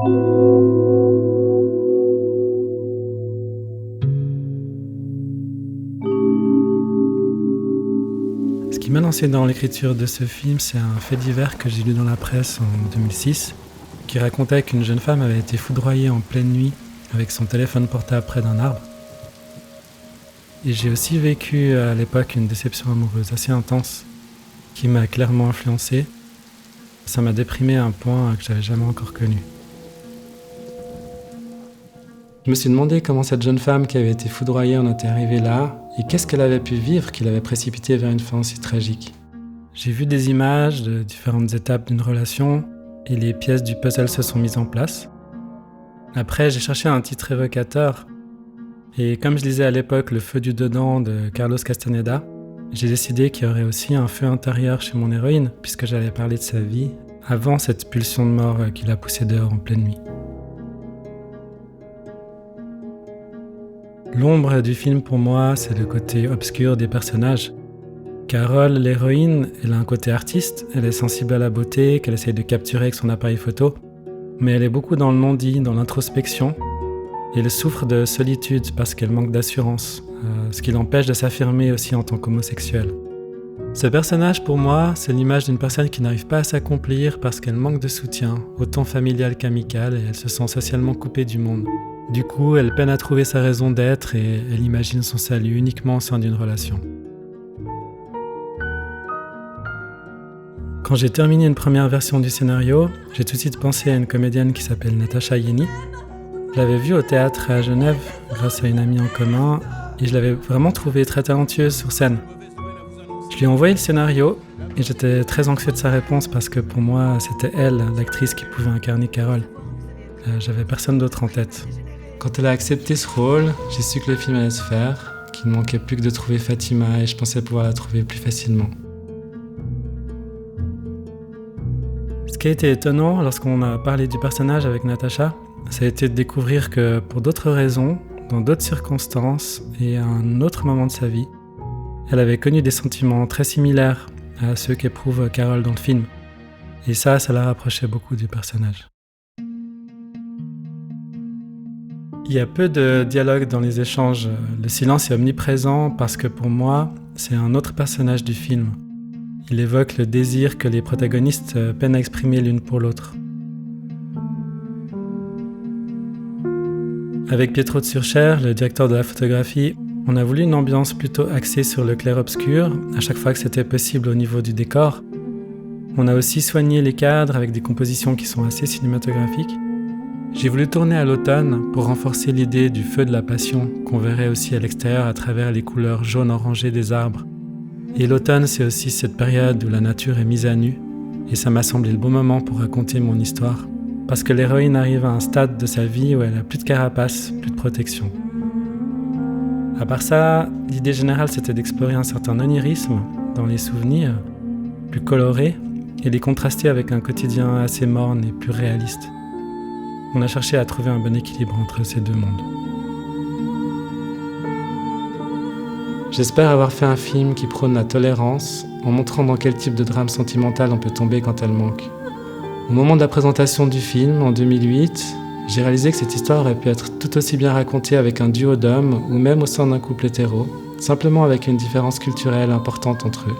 Ce qui m'a lancé dans l'écriture de ce film, c'est un fait divers que j'ai lu dans la presse en 2006, qui racontait qu'une jeune femme avait été foudroyée en pleine nuit avec son téléphone portable près d'un arbre. Et j'ai aussi vécu à l'époque une déception amoureuse assez intense qui m'a clairement influencé. Ça m'a déprimé à un point que j'avais jamais encore connu. Je me suis demandé comment cette jeune femme qui avait été foudroyée en était arrivée là et qu'est-ce qu'elle avait pu vivre qui l'avait précipitée vers une fin aussi tragique. J'ai vu des images de différentes étapes d'une relation et les pièces du puzzle se sont mises en place. Après, j'ai cherché un titre évocateur et comme je lisais à l'époque Le feu du dedans de Carlos Castaneda, j'ai décidé qu'il y aurait aussi un feu intérieur chez mon héroïne puisque j'allais parler de sa vie avant cette pulsion de mort qui l'a poussée dehors en pleine nuit. L'ombre du film pour moi, c'est le côté obscur des personnages. Carole, l'héroïne, elle a un côté artiste, elle est sensible à la beauté qu'elle essaye de capturer avec son appareil photo, mais elle est beaucoup dans le non-dit, dans l'introspection, et elle souffre de solitude parce qu'elle manque d'assurance, ce qui l'empêche de s'affirmer aussi en tant qu'homosexuelle. Ce personnage, pour moi, c'est l'image d'une personne qui n'arrive pas à s'accomplir parce qu'elle manque de soutien, autant familial qu'amical, et elle se sent socialement coupée du monde. Du coup, elle peine à trouver sa raison d'être et elle imagine son salut uniquement au sein d'une relation. Quand j'ai terminé une première version du scénario, j'ai tout de suite pensé à une comédienne qui s'appelle Natacha Yeni. Je l'avais vue au théâtre à Genève grâce à une amie en commun et je l'avais vraiment trouvée très talentueuse sur scène. Je lui ai envoyé le scénario et j'étais très anxieux de sa réponse parce que pour moi, c'était elle, l'actrice qui pouvait incarner Carole. J'avais personne d'autre en tête. Quand elle a accepté ce rôle, j'ai su que le film allait se faire, qu'il ne manquait plus que de trouver Fatima et je pensais pouvoir la trouver plus facilement. Ce qui a été étonnant lorsqu'on a parlé du personnage avec Natacha, ça a été de découvrir que pour d'autres raisons, dans d'autres circonstances et à un autre moment de sa vie, elle avait connu des sentiments très similaires à ceux qu'éprouve Carole dans le film. Et ça la rapprochait beaucoup du personnage. Il y a peu de dialogue dans les échanges. Le silence est omniprésent parce que pour moi, c'est un autre personnage du film. Il évoque le désir que les protagonistes peinent à exprimer l'une pour l'autre. Avec Pietro de Surcher, le directeur de la photographie, on a voulu une ambiance plutôt axée sur le clair-obscur, à chaque fois que c'était possible au niveau du décor. On a aussi soigné les cadres avec des compositions qui sont assez cinématographiques. J'ai voulu tourner à l'automne pour renforcer l'idée du feu de la passion qu'on verrait aussi à l'extérieur à travers les couleurs jaune-orangé des arbres. Et l'automne, c'est aussi cette période où la nature est mise à nu et ça m'a semblé le bon moment pour raconter mon histoire parce que l'héroïne arrive à un stade de sa vie où elle n'a plus de carapace, plus de protection. À part ça, l'idée générale c'était d'explorer un certain onirisme dans les souvenirs, plus colorés, et les contraster avec un quotidien assez morne et plus réaliste. On a cherché à trouver un bon équilibre entre ces deux mondes. J'espère avoir fait un film qui prône la tolérance en montrant dans quel type de drame sentimental on peut tomber quand elle manque. Au moment de la présentation du film, en 2008, j'ai réalisé que cette histoire aurait pu être tout aussi bien racontée avec un duo d'hommes ou même au sein d'un couple hétéro, simplement avec une différence culturelle importante entre eux.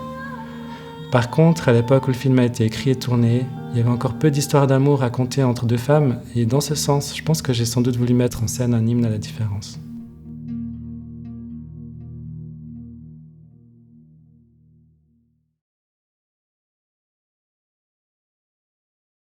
Par contre, à l'époque où le film a été écrit et tourné, il y avait encore peu d'histoires d'amour racontées entre deux femmes et dans ce sens, je pense que j'ai sans doute voulu mettre en scène un hymne à la différence.